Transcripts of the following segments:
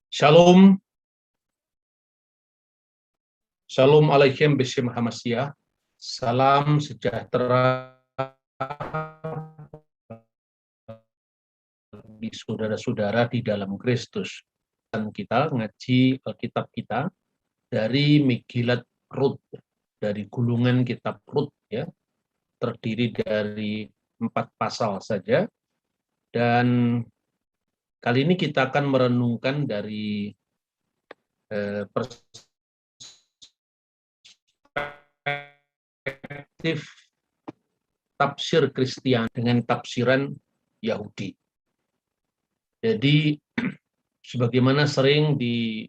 Shalom, Shalom Aleichem B'Shem HaMashiach, salam sejahtera bagi saudara-saudara di dalam Kristus. Dan kita ngaji kitab kita dari Megilat Rut, dari gulungan kitab Rut, ya, terdiri dari 4 pasal saja. Dan kali ini kita akan merenungkan dari perspektif tafsir Kristen dengan tafsiran Yahudi. Jadi, sebagaimana sering dipahami,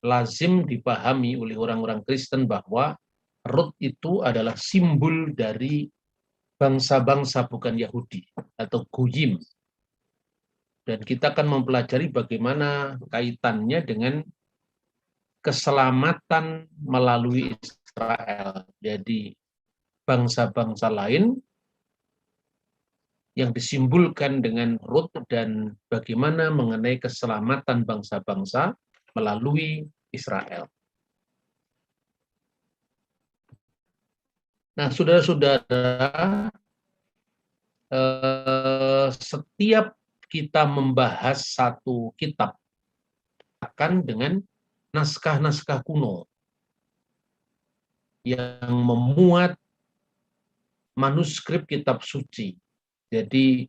lazim dipahami oleh orang-orang Kristen bahwa Rut itu adalah simbol dari bangsa-bangsa bukan Yahudi atau Goyim. Dan kita akan mempelajari bagaimana kaitannya dengan keselamatan melalui Israel. Jadi bangsa-bangsa lain yang disimbolkan dengan Rut dan bagaimana mengenai keselamatan bangsa-bangsa melalui Israel. Nah, saudara-saudara, setiap kita membahas satu kitab akan dengan naskah-naskah kuno yang memuat manuskrip kitab suci. Jadi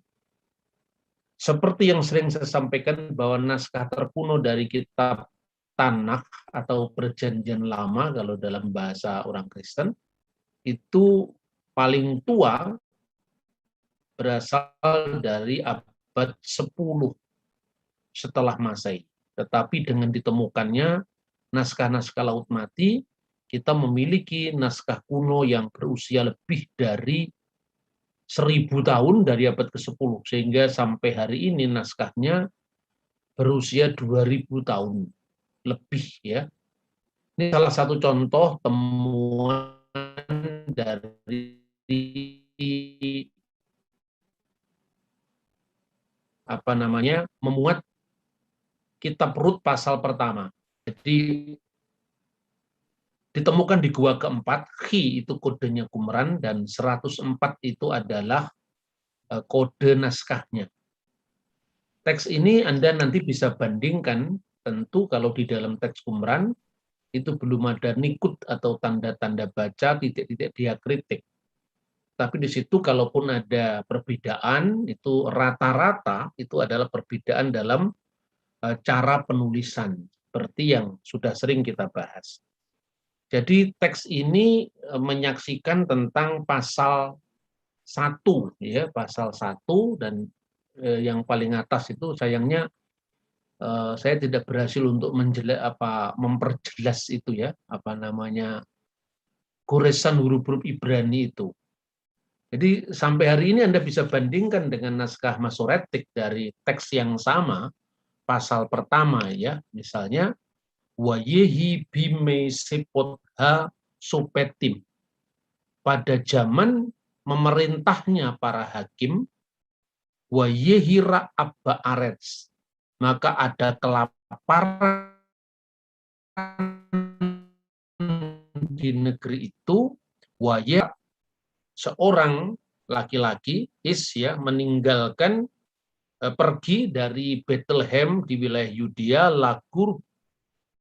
seperti yang sering saya sampaikan bahwa naskah terkuno dari kitab Tanakh atau Perjanjian Lama kalau dalam bahasa orang Kristen itu paling tua berasal dari abad 10 setelah Masehi. Tetapi dengan ditemukannya naskah-naskah Laut Mati, kita memiliki naskah kuno yang berusia lebih dari 1000 tahun dari abad ke-10, sehingga sampai hari ini naskahnya berusia 2000 tahun lebih, ya. Ini salah satu contoh temuan dari memuat kitab Rut pasal pertama. Jadi ditemukan di gua keempat, Khi itu kodenya Qumran, dan 104 itu adalah kode naskahnya. Teks ini Anda nanti bisa bandingkan, tentu kalau di dalam teks Qumran itu belum ada nikut atau tanda-tanda baca, titik-titik diakritik. Tapi di situ kalaupun ada perbedaan, itu rata-rata itu adalah perbedaan dalam cara penulisan, seperti yang sudah sering kita bahas. Jadi teks ini menyaksikan tentang pasal 1, ya, pasal 1, dan yang paling atas itu sayangnya saya tidak berhasil untuk memperjelas itu, ya, goresan huruf-huruf Ibrani itu. Jadi sampai hari ini Anda bisa bandingkan dengan naskah Masoretik dari teks yang sama, pasal pertama, ya, misalnya Wayehi bime sepotha sopetim. Pada zaman memerintahnya para hakim, Wayehi ra'abba arets, maka ada kelaparan di negeri itu. Waya, seorang laki-laki, ya, meninggalkan pergi dari Bethlehem di wilayah Yudea, lagur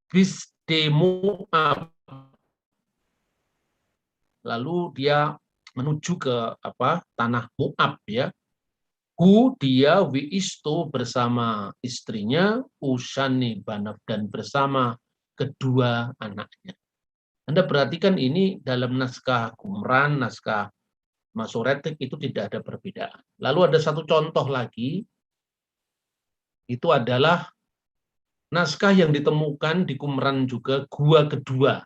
bis Moab. Lalu dia menuju ke tanah Moab, ya. Dia wiisto bersama istrinya, Ushani Banaf, dan bersama kedua anaknya. Anda perhatikan ini dalam naskah Qumran, naskah Masoretik itu tidak ada perbedaan. Lalu ada satu contoh lagi, itu adalah naskah yang ditemukan di Qumran juga, gua kedua.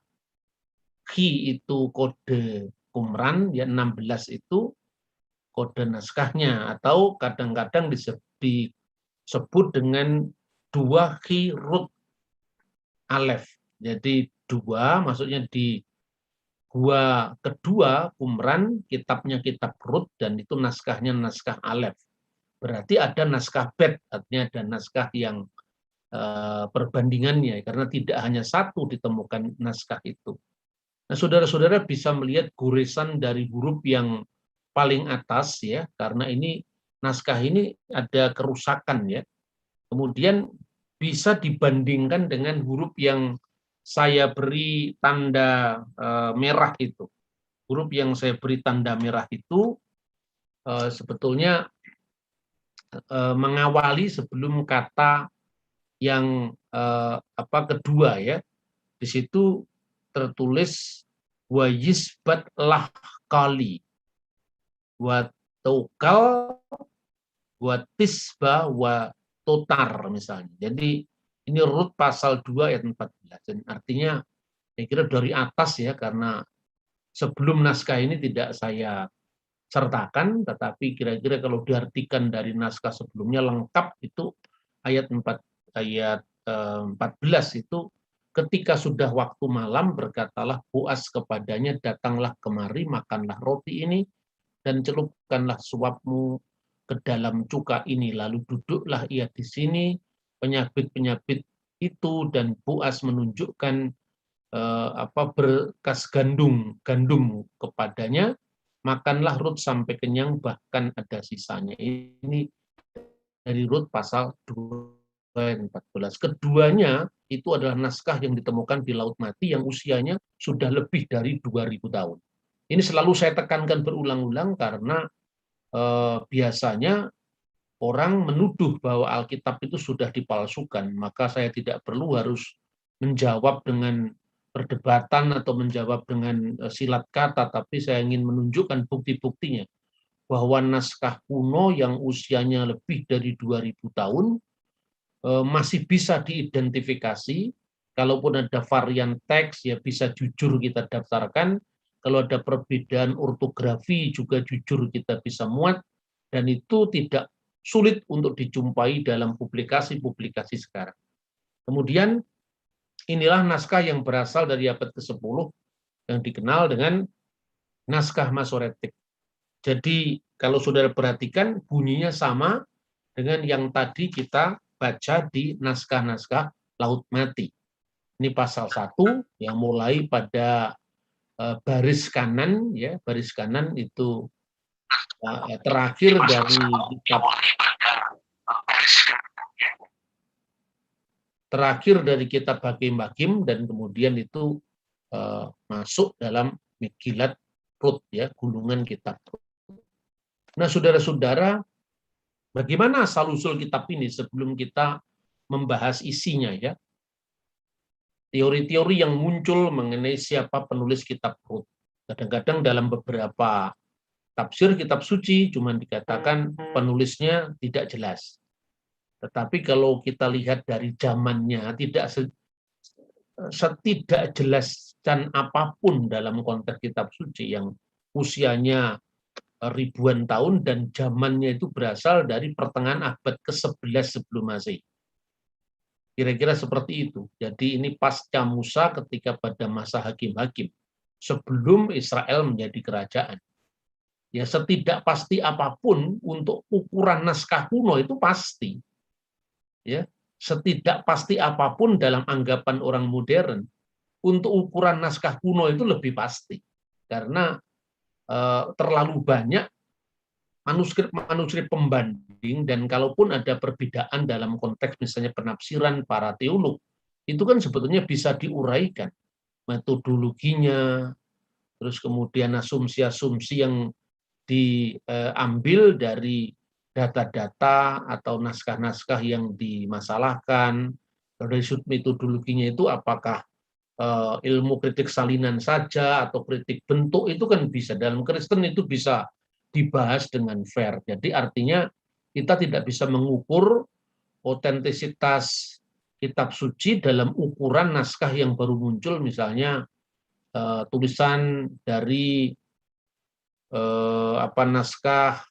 Khi itu kode Qumran, ya, 16 itu kode naskahnya, atau kadang-kadang disebut dengan dua Rut Alef. Jadi dua, maksudnya di gua kedua Qumran, kitabnya kitab Rut, dan itu naskahnya naskah Alef. Berarti ada naskah Bet, artinya ada naskah yang perbandingannya, karena tidak hanya satu ditemukan naskah itu. Nah, saudara-saudara bisa melihat goresan dari huruf yang paling atas ya, karena ini naskah ini ada kerusakan ya. Kemudian bisa dibandingkan dengan huruf yang saya beri tanda merah itu. Huruf yang saya beri tanda merah itu sebetulnya mengawali sebelum kata yang kedua ya. Di situ tertulis wa yisbat lah kali wa tokal wa tisba wa totar misalnya. Jadi ini Rut pasal 2 ayat 14. Dan artinya saya kira dari atas ya, karena sebelum naskah ini tidak saya sertakan, tetapi kira-kira kalau diartikan dari naskah sebelumnya lengkap itu ayat 14 itu, ketika sudah waktu malam berkatalah Boas kepadanya, datanglah kemari, makanlah roti ini dan celupkanlah suapmu ke dalam cuka ini, lalu duduklah ia di sini. Penyabit-penyabit itu dan Boas menunjukkan berkas gandum kepadanya, makanlah Rut sampai kenyang, bahkan ada sisanya. Ini dari Rut pasal 2 ayat 14. Keduanya itu adalah naskah yang ditemukan di Laut Mati yang usianya sudah lebih dari 2000 tahun. Ini selalu saya tekankan berulang-ulang karena biasanya orang menuduh bahwa Alkitab itu sudah dipalsukan, maka saya tidak perlu harus menjawab dengan perdebatan atau menjawab dengan silat kata, tapi saya ingin menunjukkan bukti-buktinya bahwa naskah kuno yang usianya lebih dari 2000 tahun masih bisa diidentifikasi. Kalaupun ada varian teks ya bisa jujur kita daftarkan, kalau ada perbedaan ortografi juga jujur kita bisa muat, dan itu tidak sulit untuk dijumpai dalam publikasi-publikasi sekarang. Kemudian inilah naskah yang berasal dari abad ke-10 yang dikenal dengan naskah Masoretik. Jadi kalau saudara perhatikan bunyinya sama dengan yang tadi kita baca di naskah-naskah Laut Mati. Ini pasal 1 yang mulai pada baris kanan ya, baris kanan itu terakhir dari kitab Hakim-Hakim, dan kemudian itu masuk dalam Megilat Rut ya, gulungan kitab Rut. Nah, saudara-saudara, bagaimana asal-usul kitab ini sebelum kita membahas isinya ya? Teori-teori yang muncul mengenai siapa penulis kitab Rut. Kadang-kadang dalam beberapa tafsir kitab suci cuma dikatakan penulisnya tidak jelas. Tetapi kalau kita lihat dari zamannya, tidak setidak jelas dan apapun dalam konteks kitab suci yang usianya ribuan tahun dan zamannya itu berasal dari pertengahan abad ke-11 sebelum Masehi. Kira-kira seperti itu. Jadi ini pasca Musa ketika pada masa Hakim-Hakim, sebelum Israel menjadi kerajaan. Ya, setidak pasti apapun untuk ukuran naskah kuno itu pasti. Ya, setidak pasti apapun dalam anggapan orang modern, untuk ukuran naskah kuno itu lebih pasti. Karena terlalu banyak manuskrip pembanding, dan kalaupun ada perbedaan dalam konteks misalnya penafsiran para teolog, itu kan sebetulnya bisa diuraikan metodologinya, terus kemudian asumsi-asumsi yang diambil dari data-data atau naskah-naskah yang dimasalahkan. Dari sudut metodologinya itu apakah ilmu kritik salinan saja atau kritik bentuk, itu kan bisa. Dalam Kristen itu bisa dibahas dengan fair. Jadi artinya kita tidak bisa mengukur otentisitas kitab suci dalam ukuran naskah yang baru muncul, misalnya tulisan dari naskah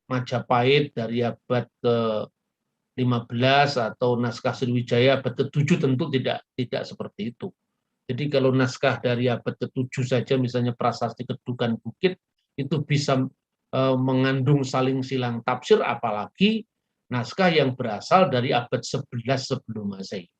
Majapahit dari abad ke 15 atau naskah Sriwijaya abad ke-7 tentu tidak seperti itu. Jadi kalau naskah dari abad ke-7 saja misalnya Prasasti Kedukan Bukit itu bisa mengandung saling silang tafsir, apalagi naskah yang berasal dari abad 11 sebelum Masehi.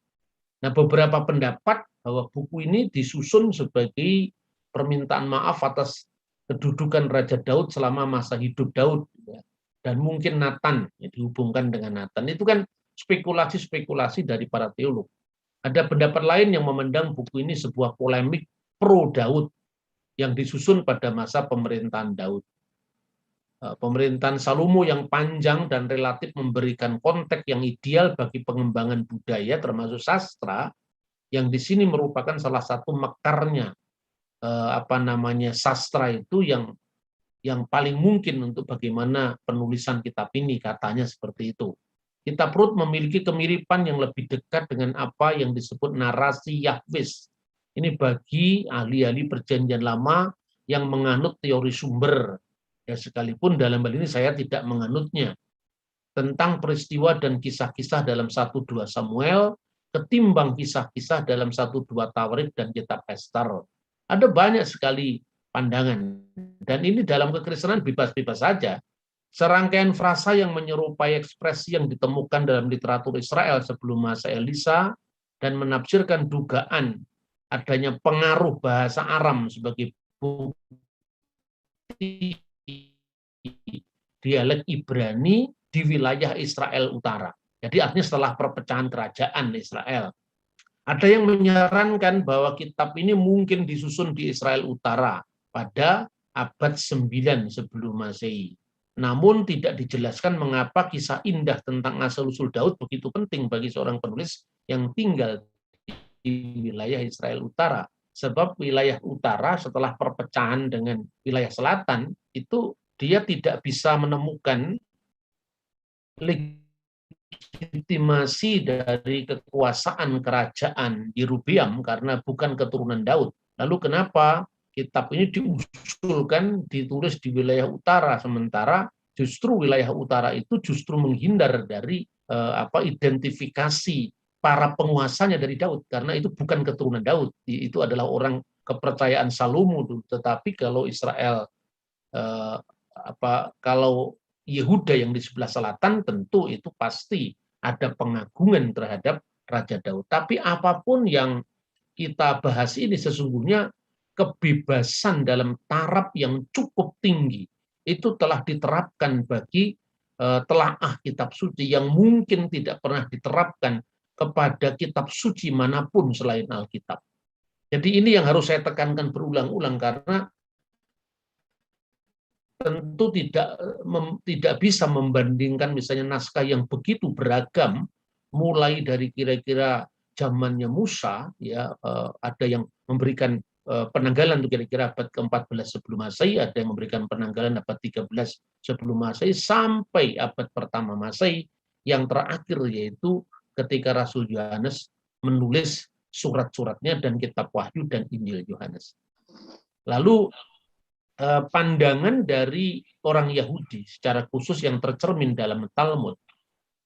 Nah, beberapa pendapat bahwa buku ini disusun sebagai permintaan maaf atas kedudukan Raja Daud selama masa hidup Daud, ya. Dan mungkin Nathan, ya, dihubungkan dengan Nathan. Itu kan spekulasi-spekulasi dari para teolog. Ada pendapat lain yang memandang buku ini sebuah polemik pro Daud yang disusun pada masa pemerintahan Daud. Pemerintahan Salomo yang panjang dan relatif memberikan konteks yang ideal bagi pengembangan budaya termasuk sastra, yang di sini merupakan salah satu mekarnya sastra itu yang paling mungkin untuk bagaimana penulisan kitab ini, katanya seperti itu. Kitab Rut memiliki kemiripan yang lebih dekat dengan apa yang disebut narasi Yahwist. Ini bagi ahli-ahli Perjanjian Lama yang menganut teori sumber. Ya, sekalipun dalam hal ini saya tidak menganutnya. Tentang peristiwa dan kisah-kisah dalam 1-2 Samuel, ketimbang kisah-kisah dalam 1-2 Tawarik dan kitab Ester. Ada banyak sekali pandangan. Dan ini dalam kekristenan bebas-bebas saja. Serangkaian frasa yang menyerupai ekspresi yang ditemukan dalam literatur Israel sebelum masa Elisa dan menafsirkan dugaan adanya pengaruh bahasa Aram sebagai bukti dialek Ibrani di wilayah Israel Utara. Jadi artinya setelah perpecahan kerajaan Israel. Ada yang menyarankan bahwa kitab ini mungkin disusun di Israel Utara pada abad 9 sebelum Masehi. Namun tidak dijelaskan mengapa kisah indah tentang asal-usul Daud begitu penting bagi seorang penulis yang tinggal di wilayah Israel Utara. Sebab wilayah utara setelah perpecahan dengan wilayah selatan, itu dia tidak bisa menemukan legitimasi dari kekuasaan kerajaan Yerobeam karena bukan keturunan Daud. Lalu kenapa kitab ini diusulkan ditulis di wilayah utara, sementara justru wilayah utara itu justru menghindar dari identifikasi para penguasanya dari Daud, karena itu bukan keturunan Daud, itu adalah orang kepercayaan Salomo. Tetapi kalau Israel kalau Yehuda yang di sebelah selatan, tentu itu pasti ada pengagungan terhadap Raja Daud. Tapi apapun yang kita bahas ini, sesungguhnya kebebasan dalam taraf yang cukup tinggi itu telah diterapkan bagi telaah kitab suci yang mungkin tidak pernah diterapkan kepada kitab suci manapun selain Alkitab. Jadi ini yang harus saya tekankan berulang-ulang, karena tentu tidak bisa membandingkan misalnya naskah yang begitu beragam, mulai dari kira-kira zamannya Musa, ya ada yang memberikan penanggalan untuk kira-kira abad ke-14 sebelum Masehi, ada yang memberikan penanggalan abad 13 sebelum Masehi, sampai abad pertama Masehi, yang terakhir yaitu ketika Rasul Yohanes menulis surat-suratnya dan kitab Wahyu dan Injil Yohanes. Lalu pandangan dari orang Yahudi secara khusus yang tercermin dalam Talmud,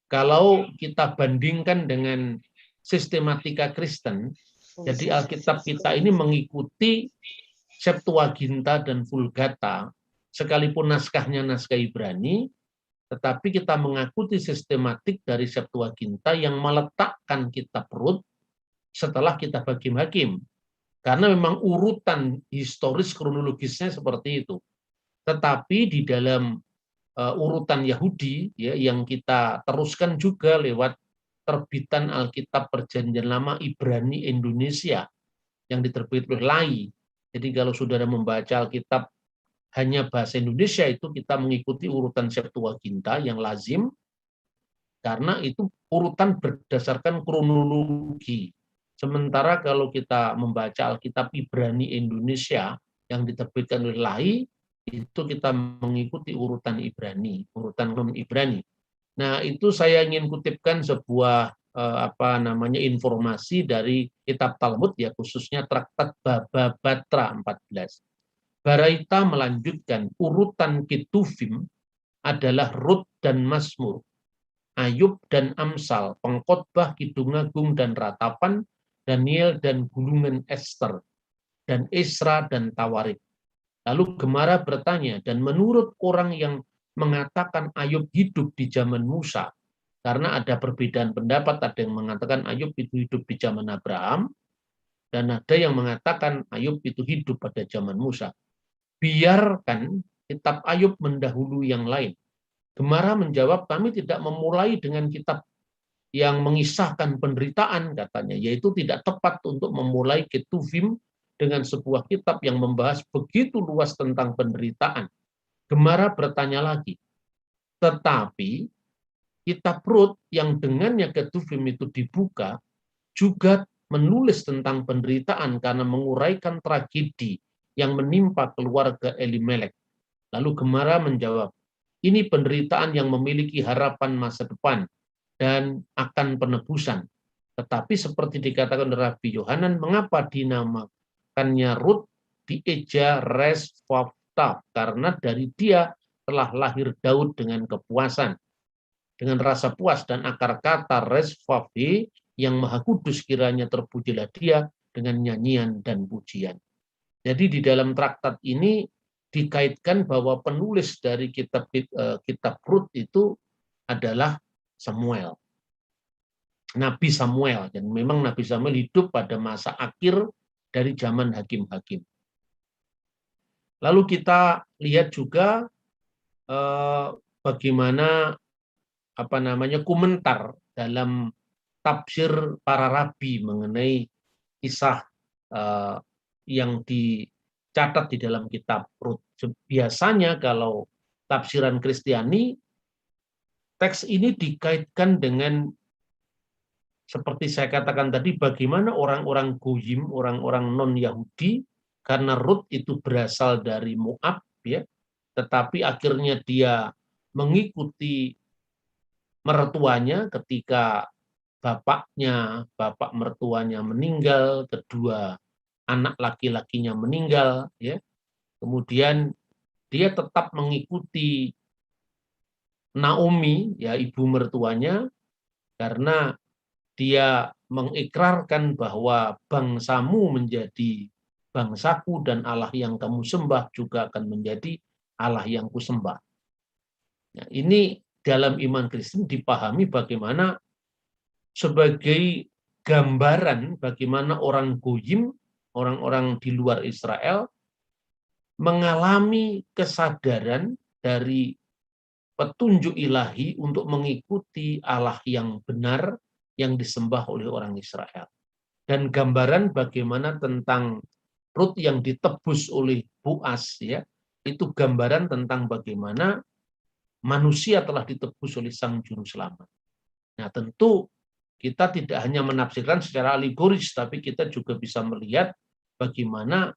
kalau kita bandingkan dengan sistematika Kristen, jadi Alkitab kita ini mengikuti Septuaginta dan Vulgata, sekalipun naskahnya naskah Ibrani, tetapi kita mengikuti sistematik dari Septuaginta yang meletakkan kitab Rut setelah kitab Hakim-Hakim. Karena memang urutan historis kronologisnya seperti itu. Tetapi di dalam urutan Yahudi, ya, yang kita teruskan juga lewat terbitan Alkitab Perjanjian Lama Ibrani Indonesia yang diterbit oleh LAI. Jadi kalau saudara membaca Alkitab hanya bahasa Indonesia, itu kita mengikuti urutan Septuaginta yang lazim, karena itu urutan berdasarkan kronologi. Sementara kalau kita membaca Alkitab Ibrani Indonesia yang diterbitkan oleh LAI, itu kita mengikuti urutan Ibrani, urutan non-Ibrani. Nah, itu saya ingin kutipkan sebuah informasi dari kitab Talmud, ya, khususnya traktat Baba Batra 14. Baraita melanjutkan urutan Ketuvim adalah Rut dan Mazmur. Ayub dan Amsal, Pengkhotbah, Kidung Agung dan Ratapan, Daniel dan Gulungan Ester, dan Esra dan Tawarik. Lalu Gemara bertanya, dan menurut orang yang mengatakan Ayub hidup di zaman Musa, karena ada perbedaan pendapat, ada yang mengatakan Ayub itu hidup di zaman Abraham, dan ada yang mengatakan Ayub itu hidup pada zaman Musa. Biarkan kitab Ayub mendahului yang lain. Gemara menjawab, kami tidak memulai dengan kitab yang mengisahkan penderitaan, katanya, yaitu tidak tepat untuk memulai Ketuvim dengan sebuah kitab yang membahas begitu luas tentang penderitaan. Gemara bertanya lagi, tetapi kitab Rut yang dengannya Ketuvim itu dibuka juga menulis tentang penderitaan karena menguraikan tragedi yang menimpa keluarga Elimelek. Lalu Gemara menjawab, ini penderitaan yang memiliki harapan masa depan dan akan penebusan. Tetapi seperti dikatakan Rabbi Yohanan, mengapa dinamakannya Rut, dieja Resvavta, karena dari dia telah lahir Daud dengan kepuasan, dengan rasa puas, dan akar kata Resvavi yang Maha Kudus kiranya terpujilah dia dengan nyanyian dan pujian. Jadi di dalam traktat ini dikaitkan bahwa penulis dari kitab Rut itu adalah Samuel, Nabi Samuel, dan memang Nabi Samuel hidup pada masa akhir dari zaman hakim-hakim. Lalu kita lihat juga bagaimana komentar dalam tafsir para rabi mengenai kisah yang dicatat di dalam kitab Rut. Biasanya kalau tafsiran Kristiani, teks ini dikaitkan dengan, seperti saya katakan tadi, bagaimana orang-orang Goyim, orang-orang non-Yahudi, karena Rut itu berasal dari Moab, ya, tetapi akhirnya dia mengikuti mertuanya ketika bapak mertuanya meninggal, kedua anak laki-lakinya meninggal, ya. Kemudian dia tetap mengikuti Naomi, ya, ibu mertuanya, karena dia mengikrarkan bahwa bangsamu menjadi bangsaku dan Allah yang kamu sembah juga akan menjadi Allah yang kusembah. Nah, ini dalam iman Kristen dipahami bagaimana sebagai gambaran bagaimana orang Goyim, orang-orang di luar Israel, mengalami kesadaran dari petunjuk ilahi untuk mengikuti Allah yang benar yang disembah oleh orang Israel. Dan gambaran bagaimana tentang Rut yang ditebus oleh Boaz, ya, itu gambaran tentang bagaimana manusia telah ditebus oleh Sang Juru Selamat. Nah, tentu kita tidak hanya menafsirkan secara alegoris, tapi kita juga bisa melihat bagaimana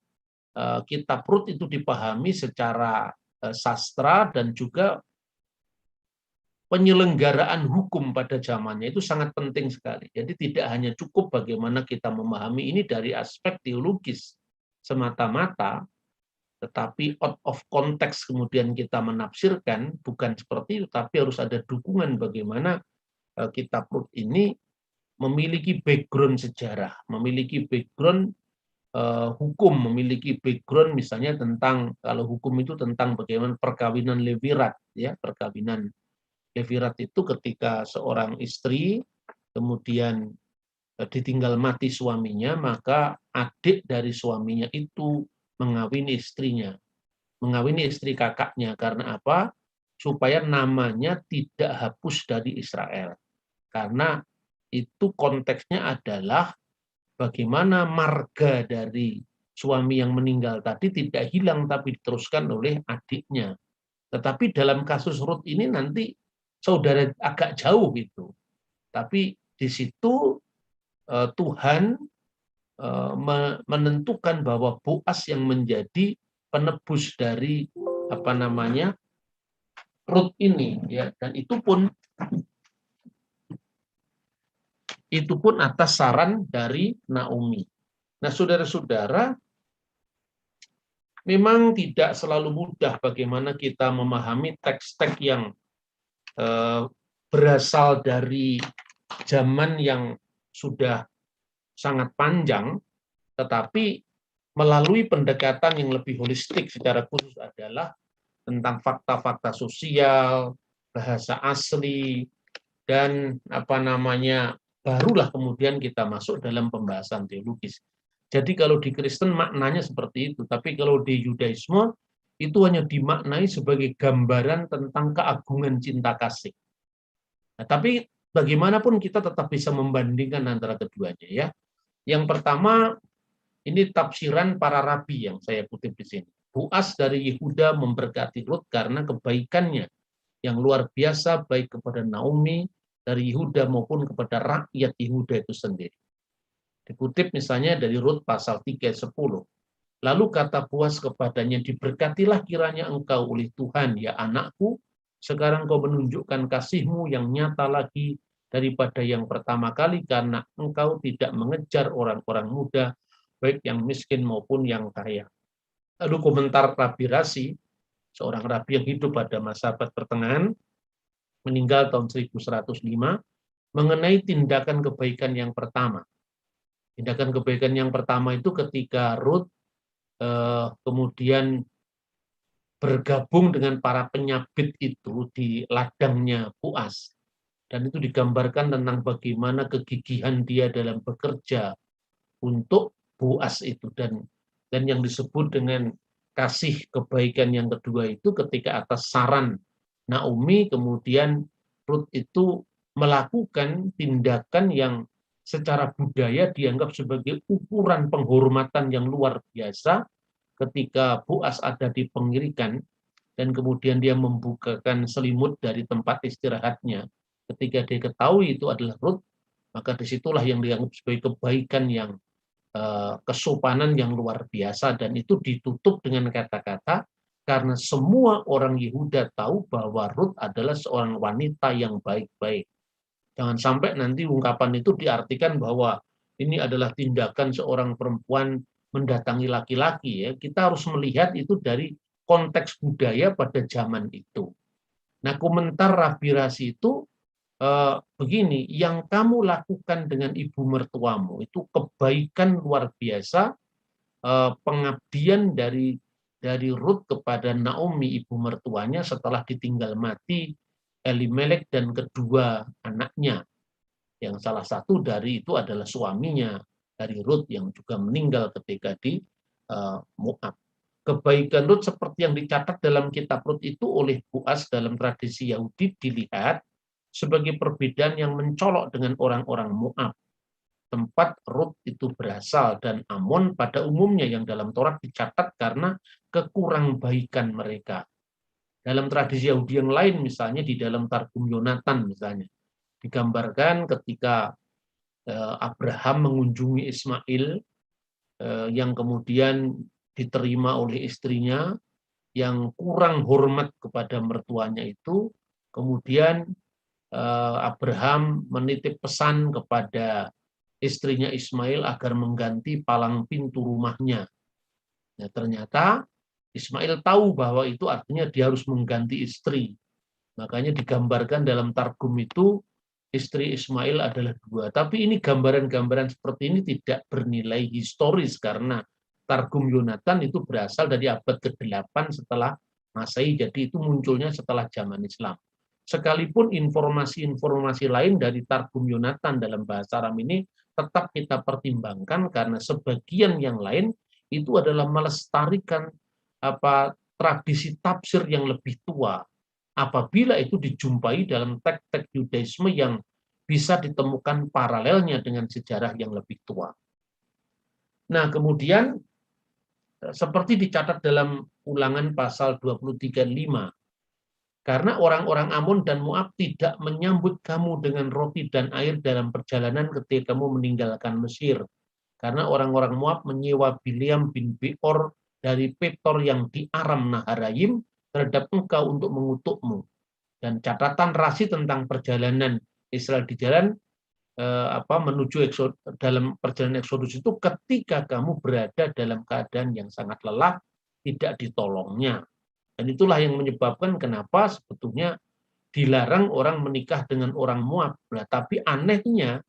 kitab Rut itu dipahami secara sastra, dan juga penyelenggaraan hukum pada zamannya itu sangat penting sekali. Jadi tidak hanya cukup bagaimana kita memahami ini dari aspek teologis semata-mata, tetapi out of context kemudian kita menafsirkan, bukan seperti itu, tapi harus ada dukungan bagaimana kitab Rut ini memiliki background sejarah, memiliki background hukum, memiliki background misalnya tentang, kalau hukum itu tentang bagaimana perkawinan levirat, ya, perkawinan levirat itu ketika seorang istri kemudian ditinggal mati suaminya, maka adik dari suaminya itu mengawini istrinya, mengawini istri kakaknya. Karena apa? Supaya namanya tidak hapus dari Israel. Karena itu konteksnya adalah bagaimana marga dari suami yang meninggal tadi tidak hilang, tapi diteruskan oleh adiknya. Tetapi dalam kasus Rut ini nanti saudara agak jauh itu. Tapi di situ Tuhan menentukan bahwa Boaz yang menjadi penebus dari Rut ini, ya, dan itu pun atas saran dari Naomi. Nah, saudara-saudara, memang tidak selalu mudah bagaimana kita memahami teks-teks yang berasal dari zaman yang sudah sangat panjang, tetapi melalui pendekatan yang lebih holistik secara khusus adalah tentang fakta-fakta sosial, bahasa asli, dan barulah kemudian kita masuk dalam pembahasan teologis. Jadi kalau di Kristen maknanya seperti itu, tapi kalau di Yudaisme itu hanya dimaknai sebagai gambaran tentang keagungan cinta kasih. Nah, tapi bagaimanapun kita tetap bisa membandingkan antara keduanya ya. Yang pertama, ini tafsiran para rabi yang saya kutip di sini. Boaz dari Yehuda memberkati Rut karena kebaikannya yang luar biasa baik kepada Naomi dari Yehuda maupun kepada rakyat Yehuda itu sendiri. Dikutip misalnya dari Rut pasal 3 ayat 10. Lalu kata Boaz kepadanya, diberkatilah kiranya engkau oleh Tuhan, ya anakku, sekarang kau menunjukkan kasihmu yang nyata lagi daripada yang pertama kali, karena engkau tidak mengejar orang-orang muda, baik yang miskin maupun yang kaya. Lalu komentar Rabi Rasi, seorang rabi yang hidup pada masa abad pertengahan, meninggal tahun 1105, mengenai tindakan kebaikan yang pertama. Tindakan kebaikan yang pertama itu ketika Rut kemudian bergabung dengan para penyabit itu di ladangnya Boaz. Dan itu digambarkan tentang bagaimana kegigihan dia dalam bekerja untuk Boaz itu. Dan yang disebut dengan kasih kebaikan yang kedua itu ketika atas saran Naomi, kemudian Rut itu melakukan tindakan yang secara budaya dianggap sebagai ukuran penghormatan yang luar biasa ketika Boaz ada di pengirikan dan kemudian dia membukakan selimut dari tempat istirahatnya. Ketika dia ketahui itu adalah Rut, maka disitulah yang dianggap sebagai kebaikan yang kesopanan yang luar biasa, dan itu ditutup dengan kata-kata karena semua orang Yehuda tahu bahwa Rut adalah seorang wanita yang baik-baik. Jangan sampai nanti ungkapan itu diartikan bahwa ini adalah tindakan seorang perempuan mendatangi laki-laki ya. Kita harus melihat itu dari konteks budaya pada zaman itu. Nah, komentar Rabi Rasi itu begini, yang kamu lakukan dengan ibu mertuamu itu kebaikan luar biasa, pengabdian dari Rut kepada Naomi ibu mertuanya setelah ditinggal mati Elimelek dan kedua anaknya, yang salah satu dari itu adalah suaminya dari Rut yang juga meninggal ketika di Moab. Kebaikan Rut seperti yang dicatat dalam kitab Rut itu oleh Boaz dalam tradisi Yahudi dilihat sebagai perbedaan yang mencolok dengan orang-orang Moab. Tempat Rut itu berasal, dan Amon pada umumnya yang dalam Taurat dicatat karena kekurang-baikan mereka. Dalam tradisi Yahudi yang lain, misalnya di dalam Targum Yonatan misalnya, digambarkan ketika Abraham mengunjungi Ismail yang kemudian diterima oleh istrinya yang kurang hormat kepada mertuanya itu, kemudian Abraham menitip pesan kepada istrinya Ismail agar mengganti palang pintu rumahnya. Nah, ternyata Ismail tahu bahwa itu artinya dia harus mengganti istri. Makanya digambarkan dalam Targum itu istri Ismail adalah dua. Tapi ini gambaran-gambaran seperti ini tidak bernilai historis karena Targum Yonatan itu berasal dari abad ke-8 setelah Masehi. Jadi itu munculnya setelah zaman Islam. Sekalipun informasi-informasi lain dari Targum Yonatan dalam bahasa Aram ini tetap kita pertimbangkan karena sebagian yang lain itu adalah melestarikan tradisi tafsir yang lebih tua apabila itu dijumpai dalam teks-teks Yudaisme yang bisa ditemukan paralelnya dengan sejarah yang lebih tua. Nah, kemudian seperti dicatat dalam Ulangan pasal 23:5, karena orang-orang Amon dan Moab tidak menyambut kamu dengan roti dan air dalam perjalanan ketika kamu meninggalkan Mesir. Karena orang-orang Moab menyewa Bileam bin Beor dari Petor yang di Aram Naharayim terhadap engkau untuk mengutukmu. Dan catatan Rasi tentang perjalanan Israel di jalan menuju dalam perjalanan Eksodus itu ketika kamu berada dalam keadaan yang sangat lelah, tidak ditolongnya. Dan itulah yang menyebabkan kenapa sebetulnya dilarang orang menikah dengan orang Moab. Nah, tapi anehnya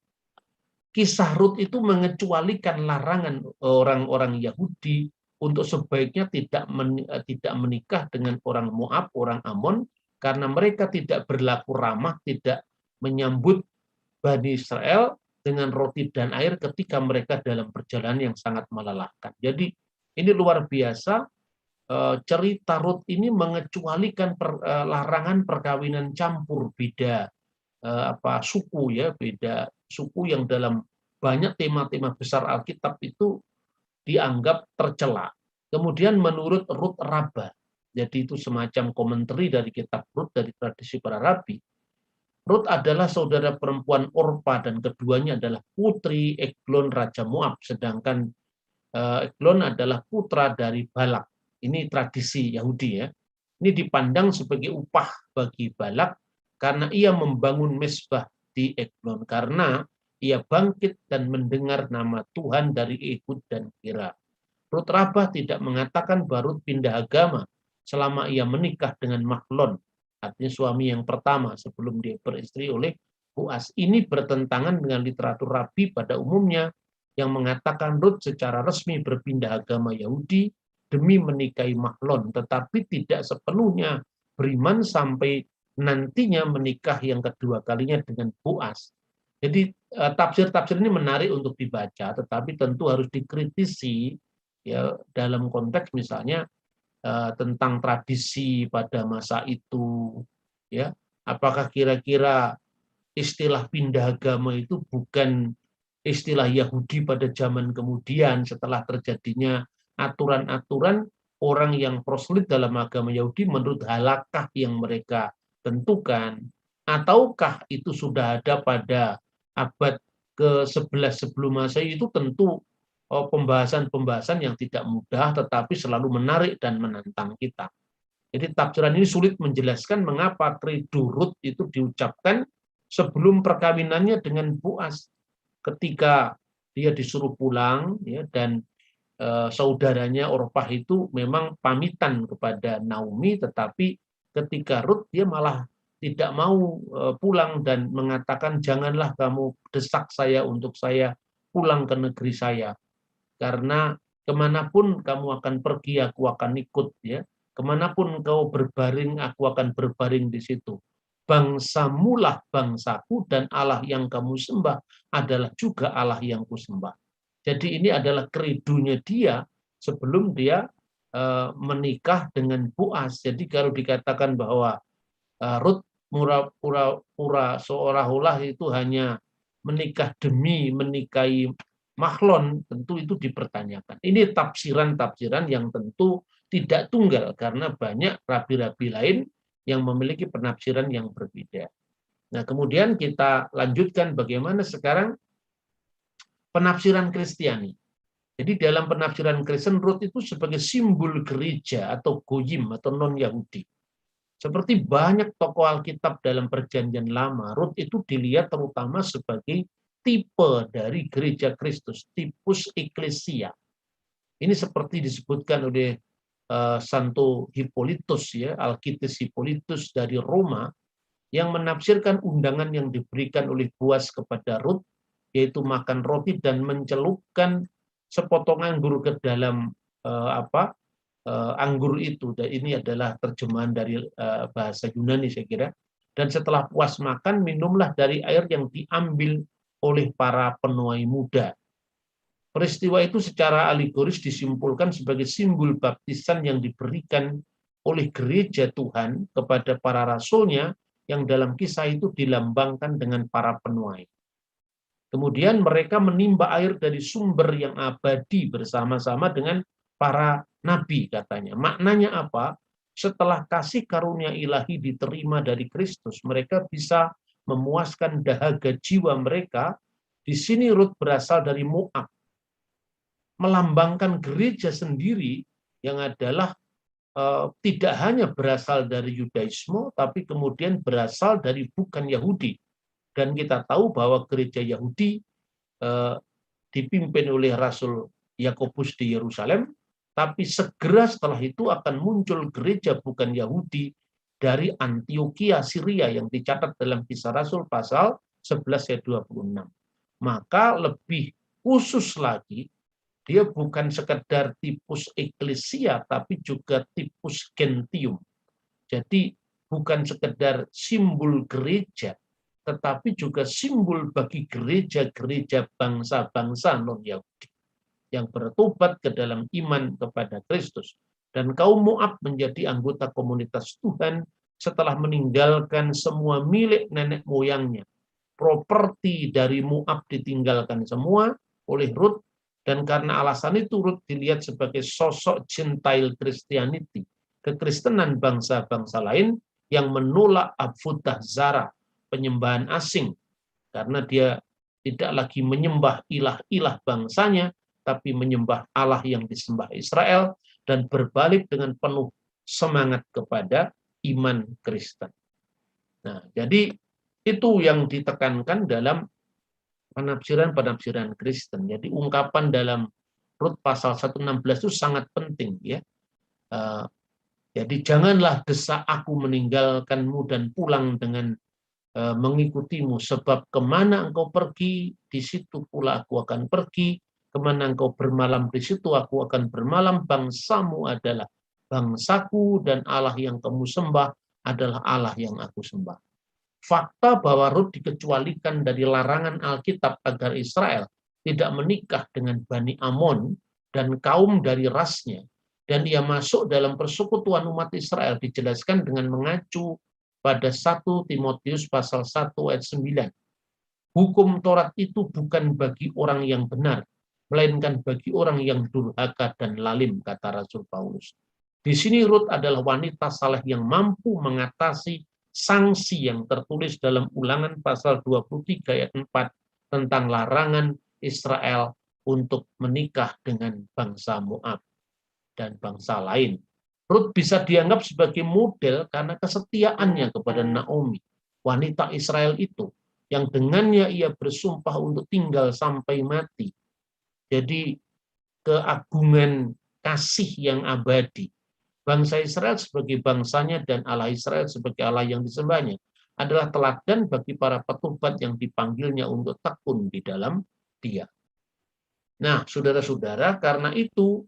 kisah Rut itu mengecualikan larangan orang-orang Yahudi untuk sebaiknya tidak menikah dengan orang Moab, orang Amon, karena mereka tidak berlaku ramah, tidak menyambut Bani Israel dengan roti dan air ketika mereka dalam perjalanan yang sangat melelahkan. Jadi ini luar biasa, cerita Rut ini mengecualikan larangan perkawinan campur beda suku, ya, beda suku yang dalam banyak tema-tema besar Alkitab itu dianggap tercela. Kemudian menurut Rut Rabbah, jadi itu semacam komentari dari kitab Rut dari tradisi para rabi, Rut adalah saudara perempuan Orpa dan keduanya adalah putri Eglon Raja Moab, sedangkan Eglon adalah putra dari Balak. Ini tradisi Yahudi, ya. Ini dipandang sebagai upah bagi Balak karena ia membangun mezbah di Eglon, karena ia bangkit dan mendengar nama Tuhan dari Ehud dan Kira. Rut Rabbah tidak mengatakan bahwa Rut pindah agama selama ia menikah dengan Mahlon, artinya suami yang pertama sebelum dia beristri oleh Boaz. Ini bertentangan dengan literatur rabi pada umumnya yang mengatakan Rut secara resmi berpindah agama Yahudi demi menikahi Mahlon, tetapi tidak sepenuhnya beriman sampai nantinya menikah yang kedua kalinya dengan Boaz. Jadi tafsir-tafsir ini menarik untuk dibaca, tetapi tentu harus dikritisi, ya, dalam konteks misalnya tentang tradisi pada masa itu, ya, apakah kira-kira istilah pindah agama itu bukan istilah Yahudi pada zaman kemudian setelah terjadinya aturan-aturan orang yang proselyt dalam agama Yahudi menurut halakah yang mereka tentukan, ataukah itu sudah ada pada abad ke-11 sebelum Masehi? Itu tentu pembahasan-pembahasan yang tidak mudah tetapi selalu menarik dan menantang kita. Jadi tafsiran ini sulit menjelaskan mengapa Credo Rut itu diucapkan sebelum perkawinannya dengan Boaz, ketika dia disuruh pulang, ya, dan saudaranya Orpah itu memang pamitan kepada Naomi, tetapi ketika Rut dia malah tidak mau pulang dan mengatakan, janganlah kamu desak saya untuk saya pulang ke negeri saya, karena kemanapun kamu akan pergi, aku akan ikut, ya. Kemanapun kau berbaring, aku akan berbaring di situ. Bangsamulah bangsaku, dan Allah yang kamu sembah adalah juga Allah yang kusembah. Jadi ini adalah kredonya dia sebelum dia menikah dengan Boaz. Jadi kalau dikatakan bahwa Rut pura-pura seolah-olah itu hanya menikah demi menikahi Mahlon, tentu itu dipertanyakan. Ini tafsiran-tafsiran yang tentu tidak tunggal karena banyak rabi-rabi lain yang memiliki penafsiran yang berbeda. Nah, kemudian kita lanjutkan bagaimana sekarang penafsiran Kristiani. Jadi dalam penafsiran Kristen, Rut itu sebagai simbol gereja atau goyim atau non-Yahudi. Seperti banyak tokoh Alkitab dalam Perjanjian Lama, Rut itu dilihat terutama sebagai tipe dari gereja Kristus, tipus eklesia. Ini seperti disebutkan oleh Santo Hippolytus, ya, Alkitis Hippolytus dari Roma, yang menafsirkan undangan yang diberikan oleh Boaz kepada Rut, yaitu makan roti dan mencelupkan sepotong anggur ke dalam anggur itu. Dan ini adalah terjemahan dari bahasa Yunani, saya kira. Dan setelah puas makan, minumlah dari air yang diambil oleh para penuai muda. Peristiwa itu secara alegoris disimpulkan sebagai simbol baptisan yang diberikan oleh gereja Tuhan kepada para rasulnya, yang dalam kisah itu dilambangkan dengan para penuai. Kemudian mereka menimba air dari sumber yang abadi bersama-sama dengan para nabi, katanya. Maknanya apa? Setelah kasih karunia ilahi diterima dari Kristus, mereka bisa memuaskan dahaga jiwa mereka. Di sini Rut berasal dari Moab, melambangkan gereja sendiri yang adalah tidak hanya berasal dari Yudaisme, tapi kemudian berasal dari bukan Yahudi. Dan kita tahu bahwa gereja Yahudi dipimpin oleh Rasul Yakobus di Yerusalem, tapi segera setelah itu akan muncul gereja bukan Yahudi dari Antioquia Syria yang dicatat dalam Kisah Rasul pasal 11 ayat 26. Maka lebih khusus lagi, dia bukan sekedar tipus eklesia, tapi juga tipus gentium. Jadi bukan sekedar simbol gereja, tetapi juga simbol bagi gereja-gereja bangsa-bangsa non-Yahudi yang bertobat ke dalam iman kepada Kristus. Dan kaum Moab menjadi anggota komunitas Tuhan setelah meninggalkan semua milik nenek moyangnya. Properti dari Moab ditinggalkan semua oleh Rut, dan karena alasan itu Rut dilihat sebagai sosok Gentile Christianity, kekristenan bangsa-bangsa lain yang menolak Avodah Zarah, penyembahan asing, karena dia tidak lagi menyembah ilah-ilah bangsanya, tapi menyembah Allah yang disembah Israel, dan berbalik dengan penuh semangat kepada iman Kristen. Nah, jadi itu yang ditekankan dalam penafsiran-penafsiran Kristen. Jadi ungkapan dalam Rut pasal 116 itu sangat penting, ya. Jadi janganlah desak aku meninggalkanmu dan pulang dengan mengikutimu, sebab kemana engkau pergi, di situ pula aku akan pergi, kemana engkau bermalam, di situ aku akan bermalam. Bangsamu adalah bangsaku, dan Allah yang kamu sembah adalah Allah yang aku sembah. Fakta bahwa Rut dikecualikan dari larangan Alkitab agar Israel tidak menikah dengan Bani Amon dan kaum dari rasnya, dan ia masuk dalam persekutuan umat Israel, dijelaskan dengan mengacu pada 1 Timotius pasal 1 ayat 9. Hukum Taurat itu bukan bagi orang yang benar, melainkan bagi orang yang durhaka dan lalim, kata Rasul Paulus. Di sini Rut adalah wanita saleh yang mampu mengatasi sanksi yang tertulis dalam Ulangan pasal 23 ayat 4 tentang larangan Israel untuk menikah dengan bangsa Moab dan bangsa lain. Rut bisa dianggap sebagai model karena kesetiaannya kepada Naomi, wanita Israel itu, yang dengannya ia bersumpah untuk tinggal sampai mati. Jadi keagungan kasih yang abadi. Bangsa Israel sebagai bangsanya dan Allah Israel sebagai Allah yang disembahnya adalah teladan bagi para petobat yang dipanggilnya untuk tekun di dalam Dia. Nah, saudara-saudara, karena itu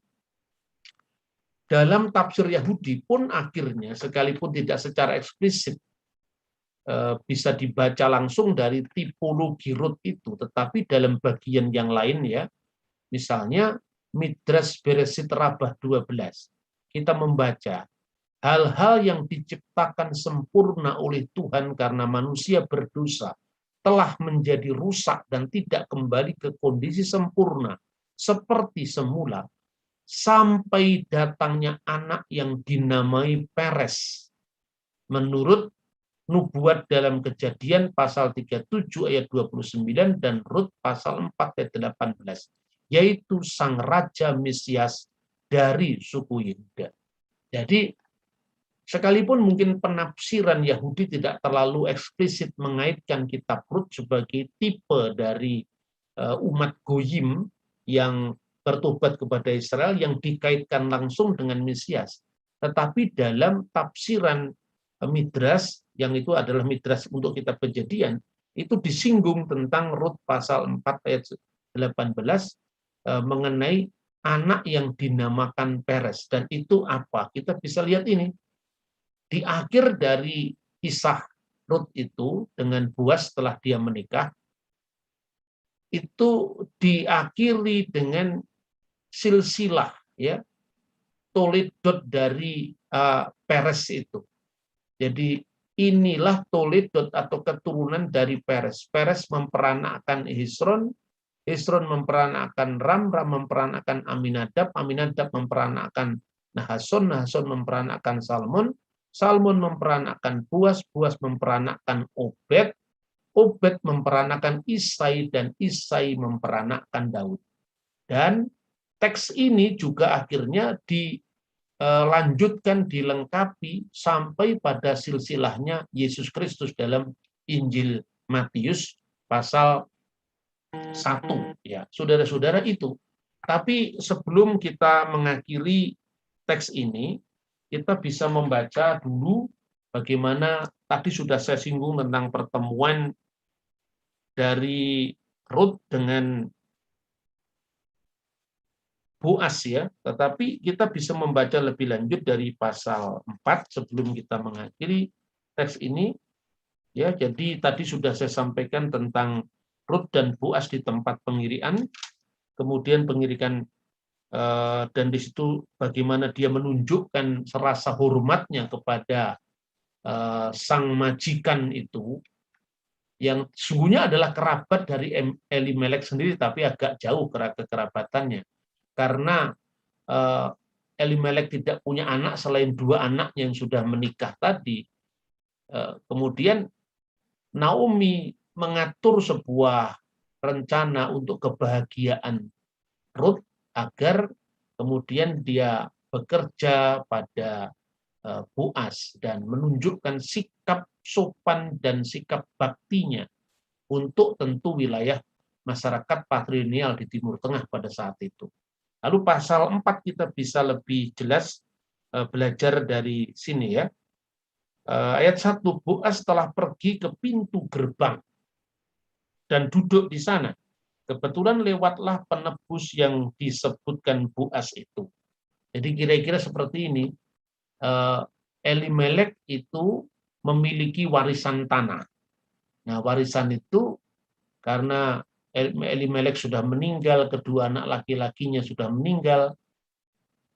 dalam tafsir Yahudi pun akhirnya, sekalipun tidak secara eksplisit bisa dibaca langsung dari tipologi Rut itu, tetapi dalam bagian yang lain, ya, misalnya Midrash Bereshit Rabbah 12, kita membaca hal-hal yang diciptakan sempurna oleh Tuhan karena manusia berdosa telah menjadi rusak dan tidak kembali ke kondisi sempurna seperti semula, sampai datangnya anak yang dinamai Peres, menurut nubuat dalam Kejadian pasal 37 ayat 29 dan Rut pasal 4 ayat 18, yaitu sang Raja Mesias dari suku Yehuda. Jadi sekalipun mungkin penafsiran Yahudi tidak terlalu eksplisit mengaitkan kitab Rut sebagai tipe dari umat Goyim yang bertobat kepada Israel yang dikaitkan langsung dengan Mesias, tetapi dalam tafsiran Midrash, yang itu adalah Midrash untuk kitab Kejadian, itu disinggung tentang Rut pasal 4 ayat 18 mengenai anak yang dinamakan Peres. Dan itu apa? Kita bisa lihat ini. Di akhir dari kisah Rut itu dengan Boaz setelah dia menikah, itu diakhiri dengan silsilah, ya, toledot dari Peres itu. Jadi inilah toledot atau keturunan dari Peres. Peres memperanakkan Hezron, Hezron memperanakkan Ram, Ram memperanakkan Aminadab, Aminadab memperanakkan Nahason, Nahason memperanakkan Salmon, Salmon memperanakkan Boaz, Boaz memperanakkan Obed, Obed memperanakkan Isai, dan Isai memperanakkan Daud. Dan teks ini juga akhirnya dilanjutkan, dilengkapi sampai pada silsilahnya Yesus Kristus dalam Injil Matius pasal 1, ya, saudara-saudara itu. Tapi sebelum kita mengakhiri teks ini, kita bisa membaca dulu bagaimana tadi sudah saya singgung tentang pertemuan dari Rut dengan Boas ya, tetapi kita bisa membaca lebih lanjut dari pasal 4 sebelum kita mengakhiri teks ini ya. Jadi tadi sudah saya sampaikan tentang Rut dan Boas di tempat pengirian, kemudian pengirikan dan di situ bagaimana dia menunjukkan rasa hormatnya kepada sang majikan itu yang sesungguhnya adalah kerabat dari Elimelek sendiri, tapi agak jauh kekerabatannya karena Elimelek tidak punya anak selain 2 anaknya yang sudah menikah tadi. Kemudian Naomi mengatur sebuah rencana untuk kebahagiaan Ruth agar kemudian dia bekerja pada Boas dan menunjukkan sikap sopan dan sikap baktinya untuk tentu wilayah masyarakat patrilineal di Timur Tengah pada saat itu. Lalu pasal 4 kita bisa lebih jelas belajar dari sini ya. Ayat 1, Boas telah pergi ke pintu gerbang dan duduk di sana. Kebetulan lewatlah penebus yang disebutkan Boas itu. Jadi kira-kira seperti ini, Elimelek itu memiliki warisan tanah. Nah, warisan itu karena Elimelek sudah meninggal, kedua anak laki-lakinya sudah meninggal,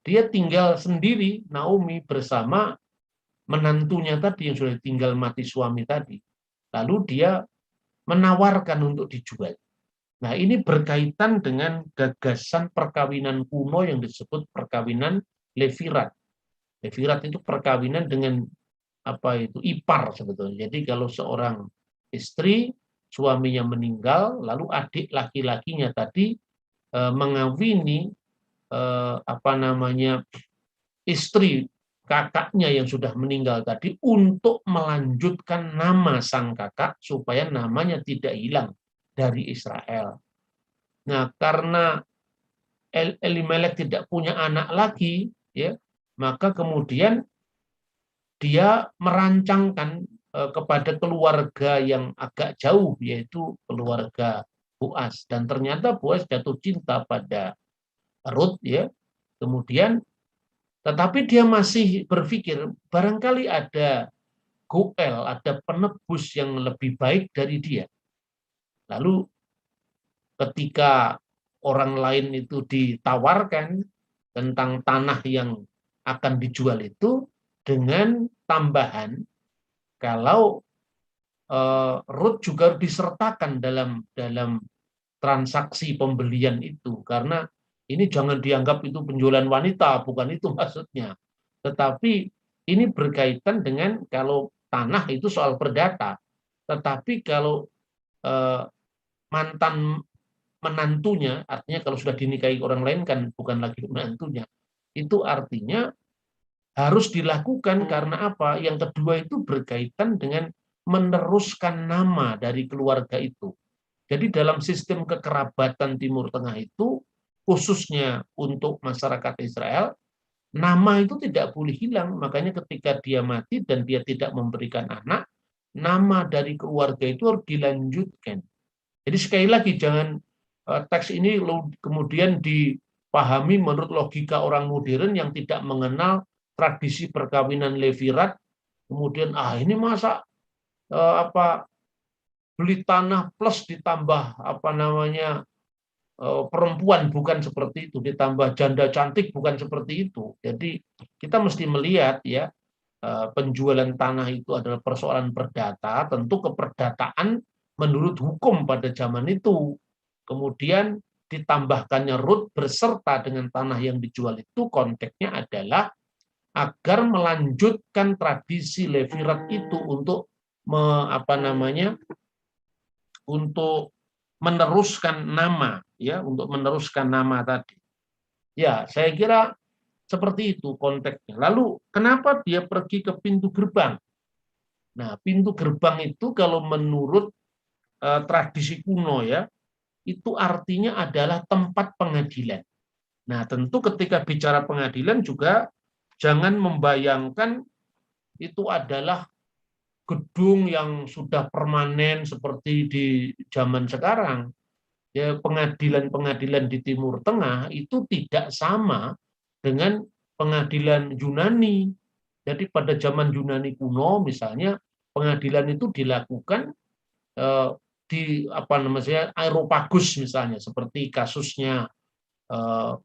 dia tinggal sendiri, Naomi, bersama menantunya tadi yang sudah tinggal mati suami tadi. Lalu dia menawarkan untuk dijual. Nah, ini berkaitan dengan gagasan perkawinan kuno yang disebut perkawinan levirat. Levirat itu perkawinan dengan ipar sebetulnya. Jadi kalau seorang istri suaminya meninggal, lalu adik laki-lakinya tadi mengawini istri kakaknya yang sudah meninggal tadi untuk melanjutkan nama sang kakak supaya namanya tidak hilang dari Israel. Nah, karena Elimelek tidak punya anak lagi, ya, maka kemudian dia merancangkan kepada keluarga yang agak jauh, yaitu keluarga Boas. Dan ternyata Boas jatuh cinta pada Ruth, ya. Kemudian, tetapi dia masih berpikir barangkali ada Goel, ada penebus yang lebih baik dari dia. Lalu ketika orang lain itu ditawarkan tentang tanah yang akan dijual itu dengan tambahan kalau Ruth juga disertakan dalam transaksi pembelian itu, karena ini jangan dianggap itu penjualan wanita, bukan itu maksudnya. Tetapi ini berkaitan dengan kalau tanah itu soal perdata, tetapi kalau mantan menantunya, artinya kalau sudah dinikahi orang lain kan bukan lagi menantunya. Itu artinya harus dilakukan karena apa? Yang kedua itu berkaitan dengan meneruskan nama dari keluarga itu. Jadi dalam sistem kekerabatan Timur Tengah itu, khususnya untuk masyarakat Israel, nama itu tidak boleh hilang. Makanya ketika dia mati dan dia tidak memberikan anak, nama dari keluarga itu harus dilanjutkan. Jadi sekali lagi jangan teks ini kemudian dipahami menurut logika orang modern yang tidak mengenal tradisi perkawinan levirat, kemudian ini masa beli tanah plus ditambah perempuan, bukan seperti itu, ditambah janda cantik, bukan seperti itu. Jadi kita mesti melihat ya, penjualan tanah itu adalah persoalan perdata, tentu keperdataan menurut hukum pada zaman itu. Kemudian ditambahkannya Ruth beserta dengan tanah yang dijual itu, konteksnya adalah agar melanjutkan tradisi levirat itu untuk untuk meneruskan nama, ya, untuk meneruskan nama tadi. Ya, saya kira seperti itu konteksnya. Lalu kenapa dia pergi ke pintu gerbang? Nah, pintu gerbang itu kalau menurut tradisi kuno ya, itu artinya adalah tempat pengadilan. Nah, tentu ketika bicara pengadilan juga jangan membayangkan itu adalah gedung yang sudah permanen seperti di zaman sekarang. Ya, pengadilan-pengadilan di Timur Tengah itu tidak sama dengan pengadilan Yunani. Jadi pada zaman Yunani kuno misalnya pengadilan itu dilakukan di apa namanya Areopagus misalnya seperti kasusnya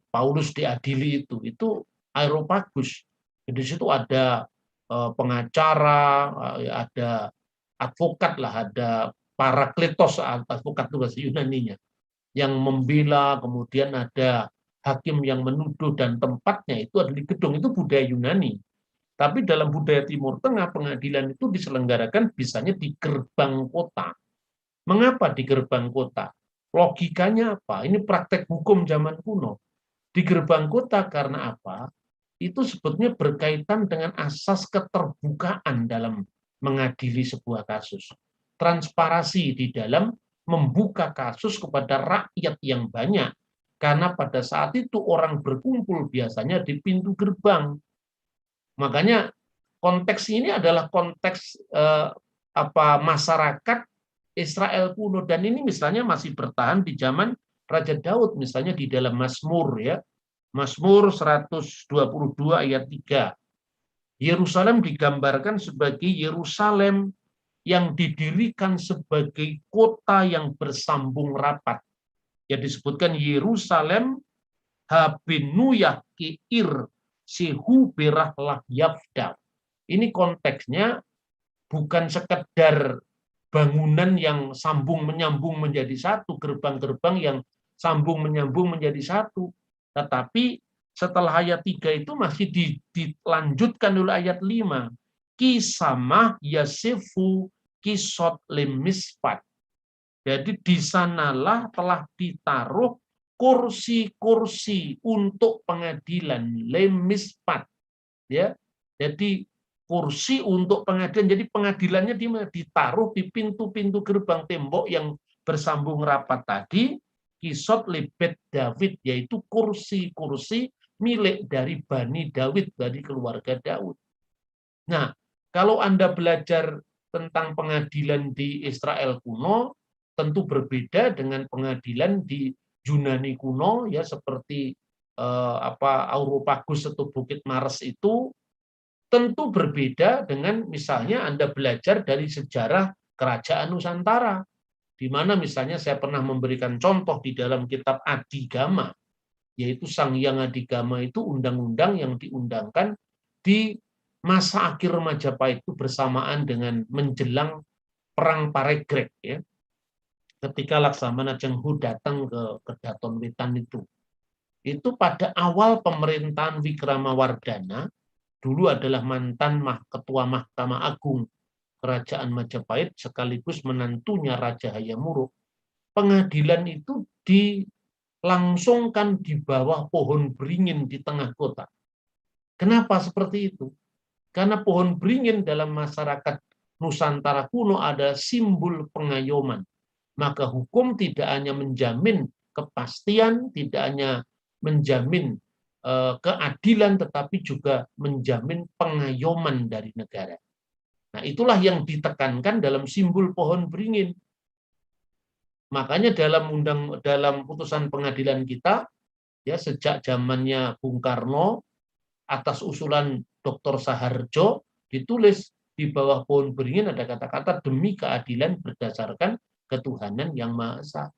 Paulus diadili itu Areopagus. Di situ ada pengacara, ada advokat lah, ada parakletos, advokat itu bahasa Yunaninya, yang membela, kemudian ada hakim yang menuduh, dan tempatnya itu ada di gedung. Itu budaya Yunani. Tapi dalam budaya Timur Tengah, pengadilan itu diselenggarakan bisanya di gerbang kota. Mengapa di gerbang kota? Logikanya apa? Ini praktek hukum zaman kuno. Di gerbang kota karena apa? Itu sebetulnya berkaitan dengan asas keterbukaan dalam mengadili sebuah kasus. Transparansi di dalam membuka kasus kepada rakyat yang banyak. Karena pada saat itu orang berkumpul biasanya di pintu gerbang. Makanya konteks ini adalah konteks masyarakat Israel kuno, dan ini misalnya masih bertahan di zaman Raja Daud, misalnya di dalam Mazmur ya. Mazmur 122 ayat 3. Yerusalem digambarkan sebagai Yerusalem yang didirikan sebagai kota yang bersambung rapat. Ya, disebutkan Yerusalem habinuyah keir sehu berahlah yafda. Ini konteksnya bukan sekedar bangunan yang sambung menyambung menjadi satu, gerbang-gerbang yang sambung menyambung menjadi satu, tetapi setelah ayat 3 itu masih dilanjutkan oleh ayat 5. Kisamah yasefu kisot lemispat. Jadi di sanalah telah ditaruh kursi-kursi untuk pengadilan, lemispat. Ya. Jadi kursi untuk pengadilan. Jadi pengadilannya ditaruh di pintu-pintu gerbang tembok yang bersambung rapat tadi, kisot lebet David, yaitu kursi-kursi milik dari Bani Daud, dari keluarga Daud. Nah, kalau Anda belajar tentang pengadilan di Israel kuno, tentu berbeda dengan pengadilan di Yunani kuno, ya seperti Areopagus atau Bukit Mars itu. Tentu berbeda dengan misalnya Anda belajar dari sejarah kerajaan Nusantara, di mana misalnya saya pernah memberikan contoh di dalam kitab Adigama, yaitu Sang Hyang Adigama itu undang-undang yang diundangkan di masa akhir Majapahit itu bersamaan dengan menjelang Perang Paregreg, ya. Ketika Laksamana Chengho datang ke Daton Wetan itu pada awal pemerintahan Wikramawardhana, dulu adalah mantan Ketua Mahkamah Agung Kerajaan Majapahit sekaligus menantunya Raja Hayam Wuruk. Pengadilan itu dilangsungkan di bawah pohon beringin di tengah kota. Kenapa seperti itu? Karena pohon beringin dalam masyarakat Nusantara kuno ada simbol pengayoman. Maka hukum tidak hanya menjamin kepastian, tidak hanya menjamin keadilan, tetapi juga menjamin pengayoman dari negara. Nah, itulah yang ditekankan dalam simbol pohon beringin. Makanya dalam putusan pengadilan kita, ya sejak zamannya Bung Karno, atas usulan Dr. Saharjo, ditulis di bawah pohon beringin ada kata-kata demi keadilan berdasarkan ketuhanan yang Maha Esa.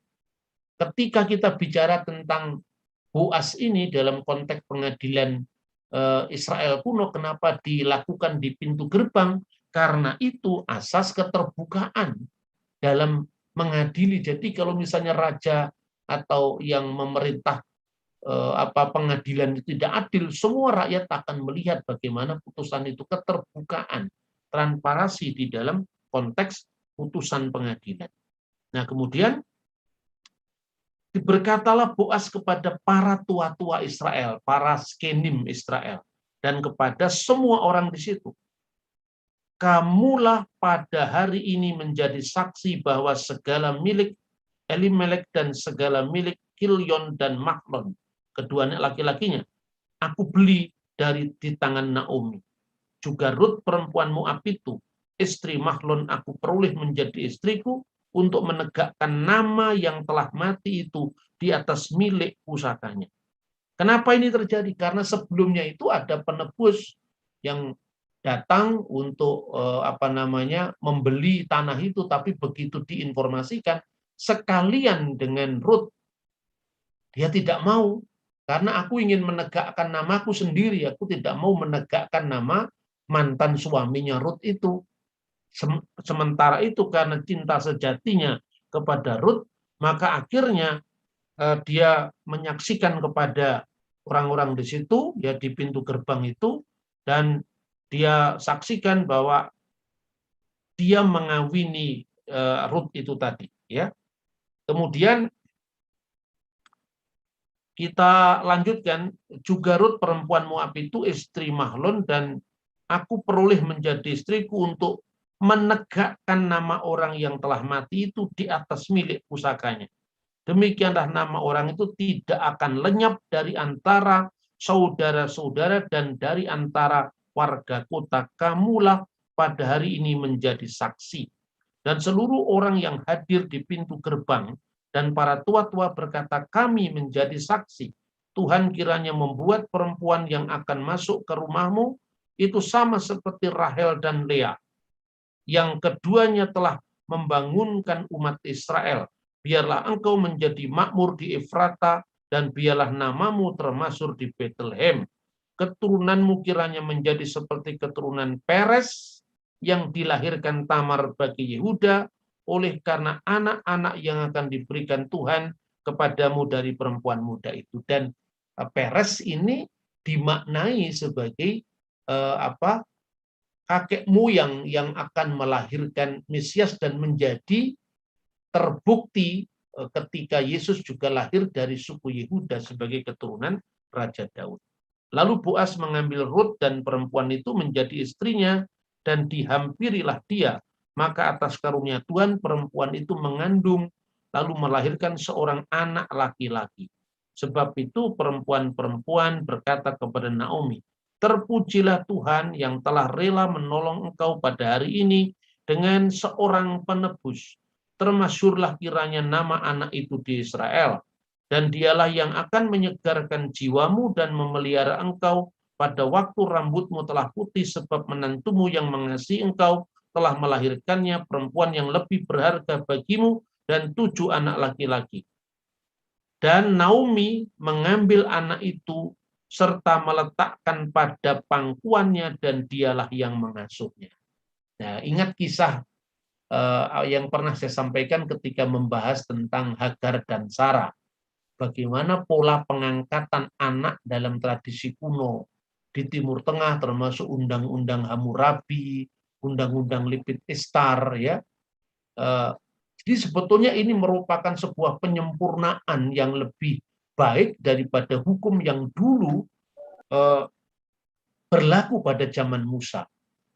Ketika kita bicara tentang Boas ini dalam konteks pengadilan Israel kuno, kenapa dilakukan di pintu gerbang? Karena itu asas keterbukaan dalam mengadili. Jadi kalau misalnya raja atau yang memerintah pengadilan itu tidak adil, semua rakyat akan melihat bagaimana putusan itu keterbukaan, transparansi di dalam konteks putusan pengadilan. Nah, kemudian berkatalah Boas kepada para tua-tua Israel, para skenim Israel, dan kepada semua orang di situ. Kamulah pada hari ini menjadi saksi bahwa segala milik Elimelek dan segala milik Kilyon dan Mahlon, kedua anak laki-lakinya, aku beli di tangan Naomi. Juga Rut perempuan Moab itu, istri Mahlon aku peroleh menjadi istriku untuk menegakkan nama yang telah mati itu di atas milik pusakanya. Kenapa ini terjadi? Karena sebelumnya itu ada penebus yang datang untuk membeli tanah itu, tapi begitu diinformasikan sekalian dengan Rut, dia tidak mau, karena aku ingin menegakkan namaku sendiri, aku tidak mau menegakkan nama mantan suaminya Rut itu. Sementara itu karena cinta sejatinya kepada Rut, maka akhirnya dia menyaksikan kepada orang-orang di situ, ya di pintu gerbang itu, dan dia saksikan bahwa dia mengawini Rut itu tadi, ya. Kemudian kita lanjutkan, juga Rut perempuan Moab itu istri Mahlon, dan aku peroleh menjadi istriku untuk menegakkan nama orang yang telah mati itu di atas milik pusakanya. Demikianlah nama orang itu tidak akan lenyap dari antara saudara-saudara dan dari antara warga kota. Kamulah pada hari ini menjadi saksi. Dan seluruh orang yang hadir di pintu gerbang dan para tua-tua berkata, kami menjadi saksi. Tuhan kiranya membuat perempuan yang akan masuk ke rumahmu itu sama seperti Rahel dan Lea, yang keduanya telah membangunkan umat Israel. Biarlah engkau menjadi makmur di Efrata, dan biarlah namamu termasuk di Bethlehem. Keturunanmu kiranya menjadi seperti keturunan Peres yang dilahirkan Tamar bagi Yehuda, oleh karena anak-anak yang akan diberikan Tuhan kepadamu dari perempuan muda itu. Dan Peres ini dimaknai sebagai kakek moyang yang akan melahirkan Mesias dan menjadi terbukti ketika Yesus juga lahir dari suku Yehuda sebagai keturunan Raja Daud. Lalu Boas mengambil Rut dan perempuan itu menjadi istrinya, dan dihampirilah dia. Maka atas karunia Tuhan perempuan itu mengandung, lalu melahirkan seorang anak laki-laki. Sebab itu perempuan-perempuan berkata kepada Naomi, terpujilah Tuhan yang telah rela menolong engkau pada hari ini dengan seorang penebus. Termasyurlah kiranya nama anak itu di Israel, dan dialah yang akan menyegarkan jiwamu dan memelihara engkau pada waktu rambutmu telah putih, sebab menantumu yang mengasihi engkau telah melahirkannya perempuan yang lebih berharga bagimu dan 7 anak laki-laki. Dan Naomi mengambil anak itu serta meletakkan pada pangkuannya, dan dialah yang mengasuhnya. Nah, ingat kisah yang pernah saya sampaikan ketika membahas tentang Hagar dan Sarah. Bagaimana pola pengangkatan anak dalam tradisi kuno di Timur Tengah, termasuk undang-undang Hammurabi, undang-undang Lipit Ishtar, ya. Jadi sebetulnya ini merupakan sebuah penyempurnaan yang lebih baik daripada hukum yang dulu berlaku pada zaman Musa.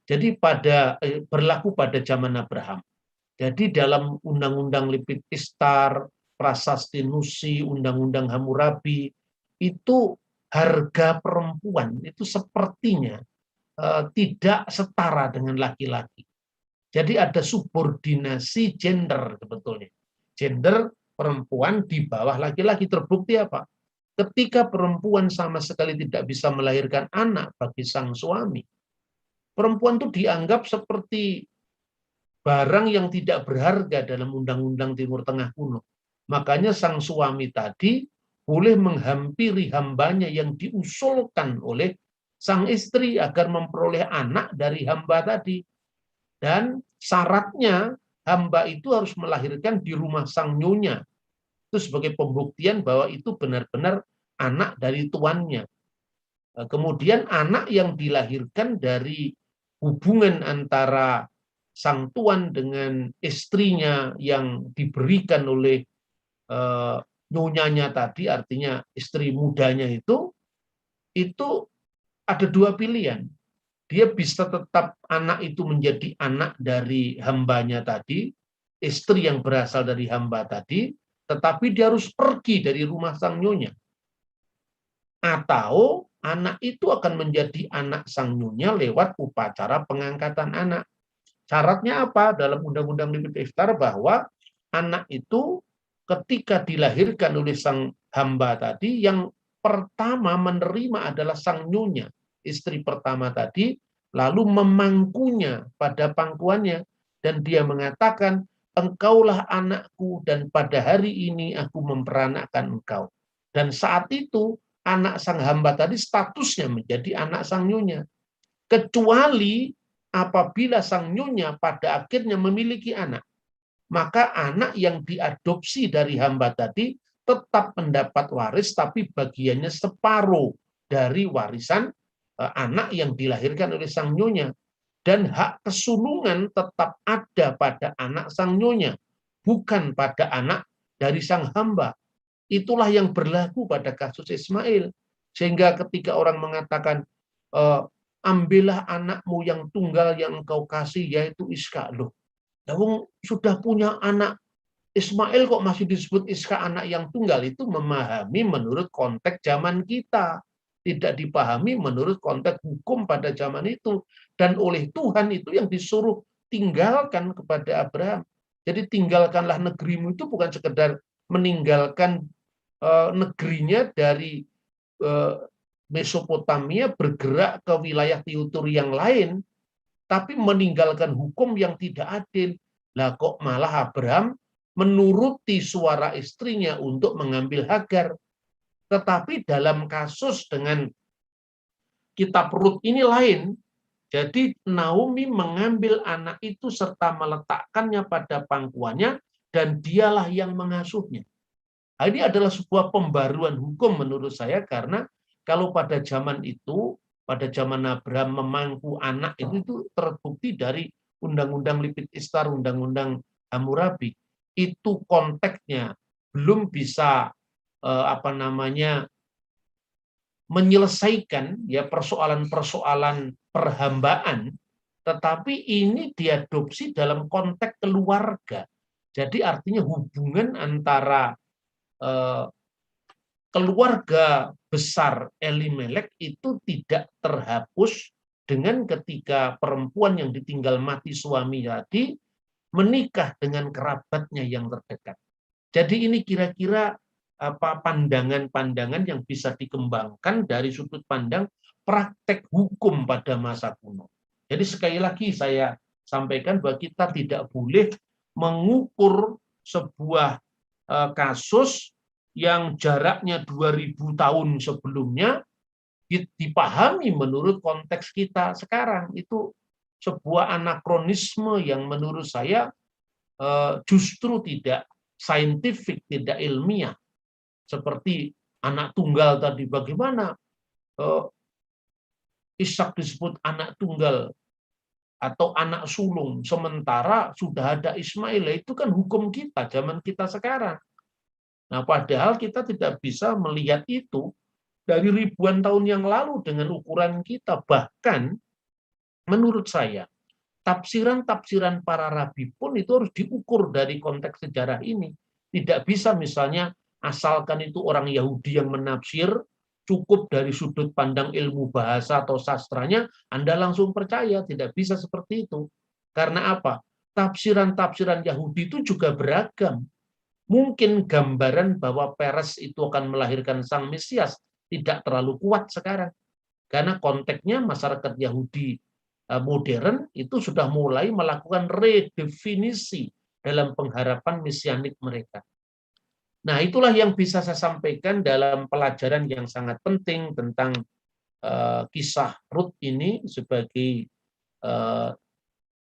Jadi berlaku pada zaman Abraham. Jadi dalam undang-undang Lipit Ishtar, Prasasti Nusi, undang-undang Hammurabi, itu harga perempuan itu sepertinya tidak setara dengan laki-laki. Jadi ada subordinasi gender sebetulnya. Gender perempuan di bawah laki-laki. Terbukti apa? Ketika perempuan sama sekali tidak bisa melahirkan anak bagi sang suami, perempuan itu dianggap seperti barang yang tidak berharga dalam undang-undang Timur Tengah kuno. Makanya sang suami tadi boleh menghampiri hambanya yang diusulkan oleh sang istri agar memperoleh anak dari hamba tadi. Dan syaratnya hamba itu harus melahirkan di rumah sang nyonya. Itu sebagai pembuktian bahwa itu benar-benar anak dari tuannya. Kemudian anak yang dilahirkan dari hubungan antara sang tuan dengan istrinya yang diberikan oleh nyonyanya tadi, artinya istri mudanya itu ada 2 pilihan. Dia bisa tetap anak itu menjadi anak dari hambanya tadi, istri yang berasal dari hamba tadi, tetapi dia harus pergi dari rumah sang nyonya. Atau anak itu akan menjadi anak sang nyonya lewat upacara pengangkatan anak. Syaratnya apa? Dalam Undang-Undang Limit Iftar bahwa anak itu ketika dilahirkan oleh sang hamba tadi, yang pertama menerima adalah sang nyonya, istri pertama tadi, lalu memangkunya pada pangkuannya, dan dia mengatakan, engkaulah anakku dan pada hari ini aku memperanakkan engkau. Dan saat itu anak sang hamba tadi statusnya menjadi anak sang nyonya. Kecuali apabila sang nyonya pada akhirnya memiliki anak, maka anak yang diadopsi dari hamba tadi tetap mendapat waris, tapi bagiannya separuh dari warisan anak yang dilahirkan oleh sang nyonya. Dan hak kesulungan tetap ada pada anak sang nyonya, bukan pada anak dari sang hamba. Itulah yang berlaku pada kasus Ismail. Sehingga ketika orang mengatakan, ambillah anakmu yang tunggal yang engkau kasih, yaitu Iska. Loh, sudah punya anak Ismail kok masih disebut Iska anak yang tunggal? Itu memahami menurut konteks zaman kita. Tidak dipahami menurut konteks hukum pada zaman itu. Dan oleh Tuhan itu yang disuruh tinggalkan kepada Abraham. Jadi tinggalkanlah negerimu itu bukan sekedar meninggalkan negerinya dari Mesopotamia bergerak ke wilayah Teuturi yang lain, tapi meninggalkan hukum yang tidak adil. Lah kok malah Abraham menuruti suara istrinya untuk mengambil Hagar. Tetapi dalam kasus dengan kitab Rut ini lain. Jadi Naomi mengambil anak itu serta meletakkannya pada pangkuannya dan dialah yang mengasuhnya. Ini adalah sebuah pembaruan hukum menurut saya, karena kalau pada zaman itu, pada zaman Abraham memangku anak itu terbukti dari Undang-Undang Limit Iftar, Undang-Undang Hammurabi. Itu konteksnya belum bisa menyelesaikan ya persoalan-persoalan perhambaan, tetapi ini diadopsi dalam konteks keluarga. Jadi artinya hubungan antara keluarga besar Elimelek itu tidak terhapus dengan ketika perempuan yang ditinggal mati suami tadi menikah dengan kerabatnya yang terdekat. Jadi ini kira-kira pandangan-pandangan yang bisa dikembangkan dari sudut pandang praktek hukum pada masa kuno. Jadi sekali lagi saya sampaikan bahwa kita tidak boleh mengukur sebuah kasus yang jaraknya 2000 tahun sebelumnya dipahami menurut konteks kita sekarang. Itu sebuah anakronisme yang menurut saya justru tidak saintifik, tidak ilmiah. Seperti anak tunggal tadi, bagaimana Ishak disebut anak tunggal atau anak sulung, sementara sudah ada Ismail. Itu kan hukum kita, zaman kita sekarang. Nah, padahal kita tidak bisa melihat itu dari ribuan tahun yang lalu dengan ukuran kita. Bahkan, menurut saya, tafsiran-tafsiran para rabi pun itu harus diukur dari konteks sejarah ini. Tidak bisa misalnya asalkan itu orang Yahudi yang menafsir, cukup dari sudut pandang ilmu bahasa atau sastranya, Anda langsung percaya. Tidak bisa seperti itu. Karena apa? Tafsiran-tafsiran Yahudi itu juga beragam. Mungkin gambaran bahwa Peres itu akan melahirkan sang Mesias tidak terlalu kuat sekarang. Karena konteksnya masyarakat Yahudi modern itu sudah mulai melakukan redefinisi dalam pengharapan mesianik mereka. Nah, itulah yang bisa saya sampaikan dalam pelajaran yang sangat penting tentang kisah Rut ini sebagai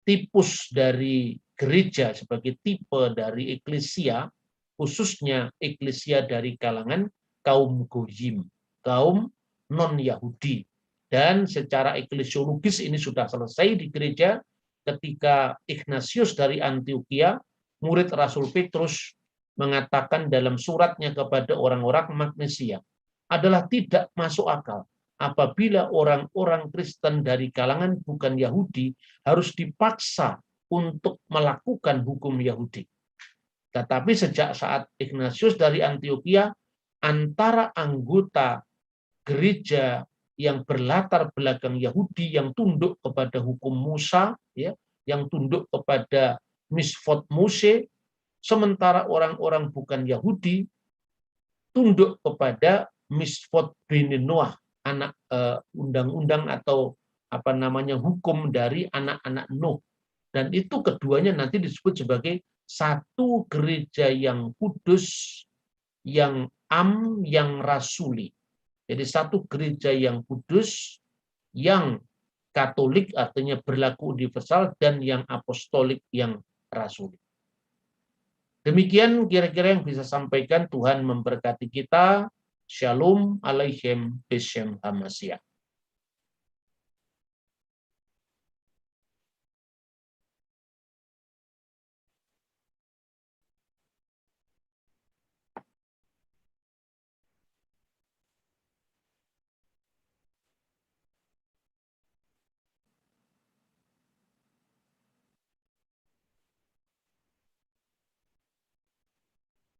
tipus dari gereja, sebagai tipe dari eklesia, khususnya eklesia dari kalangan kaum Goyim, kaum non-Yahudi. Dan secara eklesiologis ini sudah selesai di gereja ketika Ignatius dari Antioquia, murid Rasul Petrus, mengatakan dalam suratnya kepada orang-orang Magnesia, adalah tidak masuk akal apabila orang-orang Kristen dari kalangan bukan Yahudi harus dipaksa untuk melakukan hukum Yahudi. Tetapi sejak saat Ignatius dari Antioquia, antara anggota gereja yang berlatar belakang Yahudi yang tunduk kepada hukum Musa, ya, yang tunduk kepada Misfot Moshe, sementara orang-orang bukan Yahudi tunduk kepada Misfot bin Noah, anak undang-undang atau apa namanya hukum dari anak-anak Nuh. Dan itu keduanya nanti disebut sebagai satu gereja yang kudus, yang yang rasuli. Jadi satu gereja yang kudus, yang Katolik artinya berlaku universal, dan yang apostolik yang rasuli. Demikian kira-kira yang bisa sampaikan. Tuhan memberkati kita. Shalom aleichem b'shem HaMashiach.